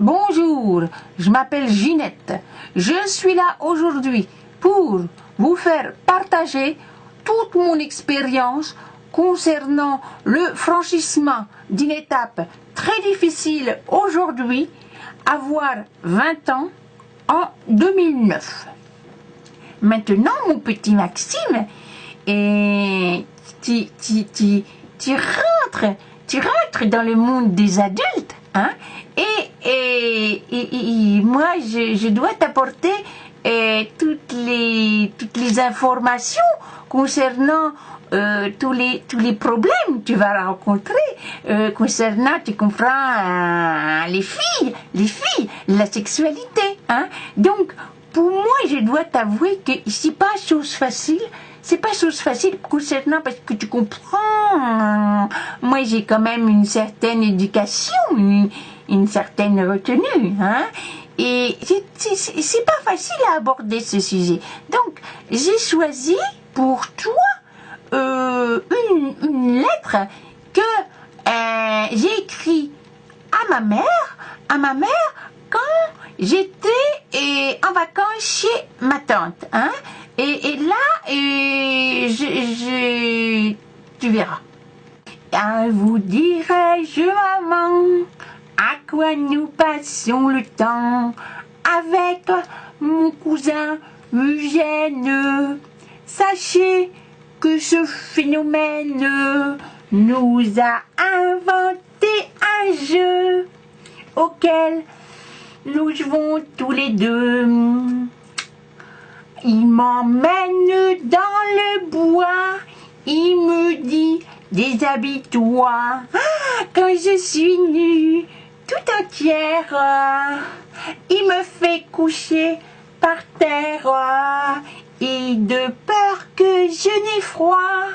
Bonjour, je m'appelle Ginette. Je suis là aujourd'hui pour vous faire partager toute mon expérience concernant le franchissement d'une étape très difficile aujourd'hui, avoir 20 ans en 2009. Maintenant, mon petit Maxime, tu rentres dans le monde des adultes, hein? Et moi, je dois t'apporter toutes les informations concernant tous les problèmes que tu vas rencontrer concernant, tu comprends, les filles, la sexualité, hein? Donc, pour moi, je dois t'avouer que c'est pas chose facile. C'est pas chose facile concernant parce que tu comprends. Moi, j'ai quand même une certaine éducation, une certaine retenue, hein. Et c'est pas facile à aborder ce sujet. Donc, j'ai choisi pour toi une lettre que j'ai écrite à ma mère quand j'étais en vacances chez ma tante, hein. Et là, tu verras. Vous dirai-je, maman, à quoi nous passons le temps avec mon cousin Eugène. Sachez que ce phénomène nous a inventé un jeu auquel nous jouons tous les deux. Il m'emmène dans le bois, il me dit déshabille-toi. Quand je suis nue, tout entière, il me fait coucher par terre. Et de peur que je n'ai froid,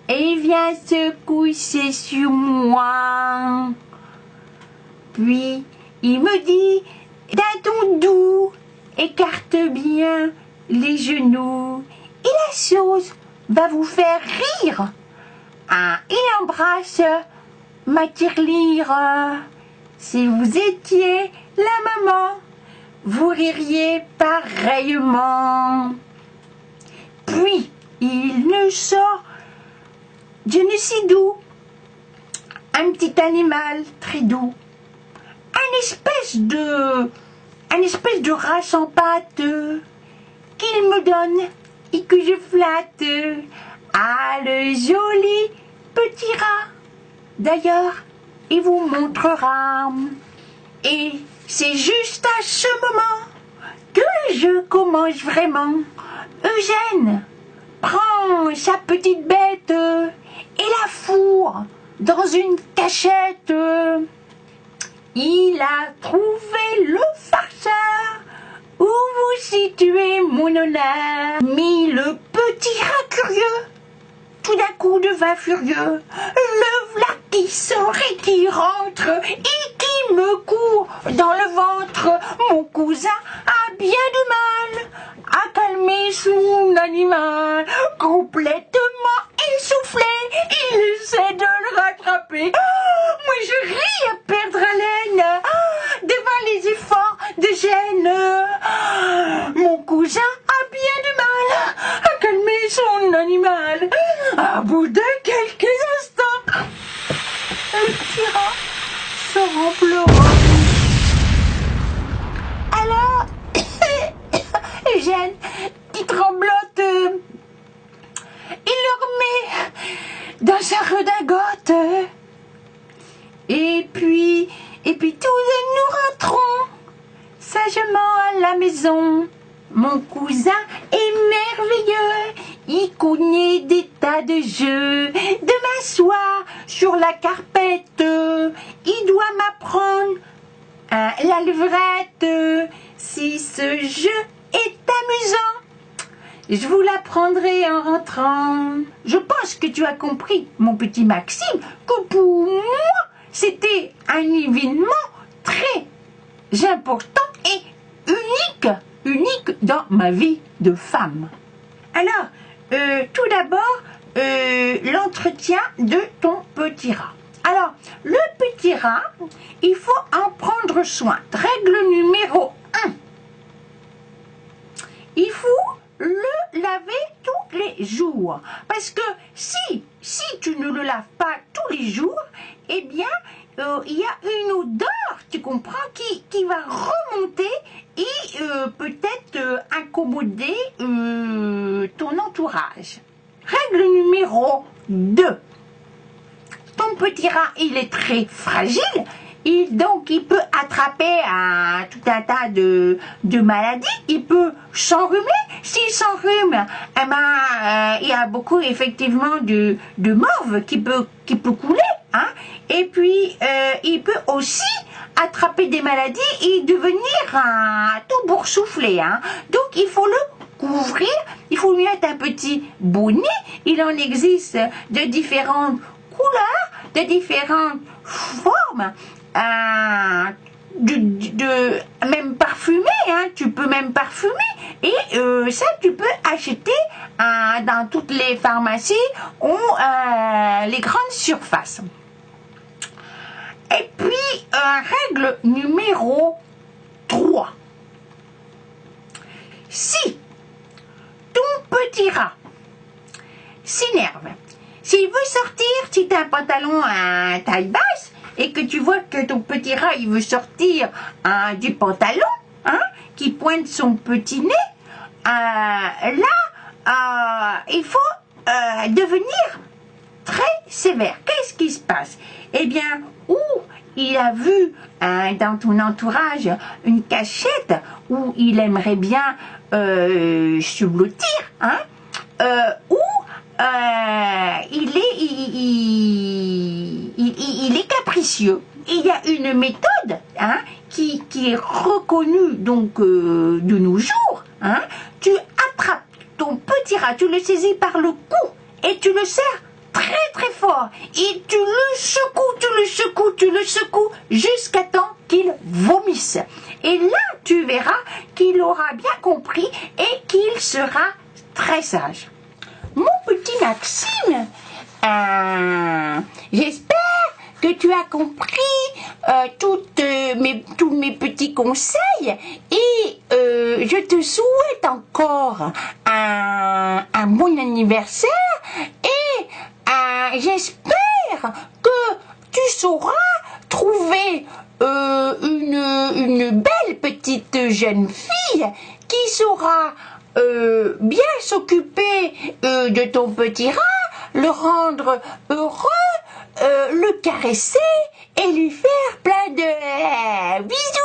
il vient se coucher sur moi. Puis il me dit d'un ton doux, écarte bien les genoux et la chose va vous faire rire. Ah, il embrasse ma tirelire. Si vous étiez la maman, vous ririez pareillement. Puis il ne sort je ne sais d'où un petit animal très doux, un espèce de rat sans pattes qu'il me donne et que je flatte. Ah, le joli petit rat, d'ailleurs, il vous montrera. Et c'est juste à ce moment que le jeu commence vraiment. Eugène prend sa petite bête et la fourre dans une cachette. Il a trouvé le farceur où vous situez mon honneur. Mais le petit rat curieux, tout d'un coup devint furieux. Le v'là qui sort et qui rentre et qui me court dans le ventre. Mon cousin a bien du mal à calmer son animal. Complètement essoufflé, il essaie de le rattraper. Moi je ris à perdre haleine devant les efforts de gêne. Mon cousin a bien du mal à calmer son animal. À bout de quelques instants, le petit rat sort en pleurant. Alors, Eugène, qui tremblote, il le remet dans sa redingote. Et puis tous nous rentrons sagement à la maison. Mon cousin est merveilleux, il connaît des tas de jeux, de m'asseoir sur la carpette, il doit m'apprendre la levrette. Si ce jeu est amusant, je vous l'apprendrai en rentrant. Je pense que tu as compris, mon petit Maxime, que pour moi, c'était un événement très important et unique dans ma vie de femme. Alors, tout d'abord, l'entretien de ton petit rat. Alors, le petit rat, il faut en prendre soin. Règle numéro 1. Il faut le laver tous les jours. Parce que si tu ne le laves pas tous les jours, eh bien, il y a une odeur, tu comprends, qui va remonter et peut-être incommoder ton entourage. Règle numéro 2. Ton petit rat, il est très fragile. Donc, il peut attraper tout un tas de maladies. Il peut s'enrhumer. S'il s'enrhume, eh ben, il y a beaucoup, effectivement, de morve qui peut couler. Hein. Et puis, il peut aussi attraper des maladies et devenir tout boursouflé. Hein. Donc, il faut le couvrir. Il faut lui mettre un petit bonnet. Il en existe de différentes couleurs, de différentes formes. Même parfumé, hein, tu peux même parfumer et ça tu peux acheter dans toutes les pharmacies ou les grandes surfaces. Et puis règle numéro 3. Si ton petit rat s'énerve, s'il veut sortir, si tu as un pantalon à taille basse, et que tu vois que ton petit rat, il veut sortir du pantalon, hein, qui pointe son petit nez, là, il faut devenir très sévère. Qu'est-ce qui se passe? Eh bien, ou il a vu dans ton entourage une cachette où il aimerait bien se blottir, hein, ou il est capricieux. Il y a une méthode, hein, qui est reconnue donc de nos jours. Hein. Tu attrapes ton petit rat, tu le saisis par le cou et tu le serres très très fort et tu le secoues jusqu'à temps qu'il vomisse. Et là, tu verras qu'il aura bien compris et qu'il sera très sage. Mon petit Maxime, j'espère que tu as compris tous mes petits conseils et je te souhaite encore un bon anniversaire et j'espère que tu sauras trouver une belle petite jeune fille qui saura bien s'occuper de ton petit rat, le rendre heureux, le caresser et lui faire plein de bisous.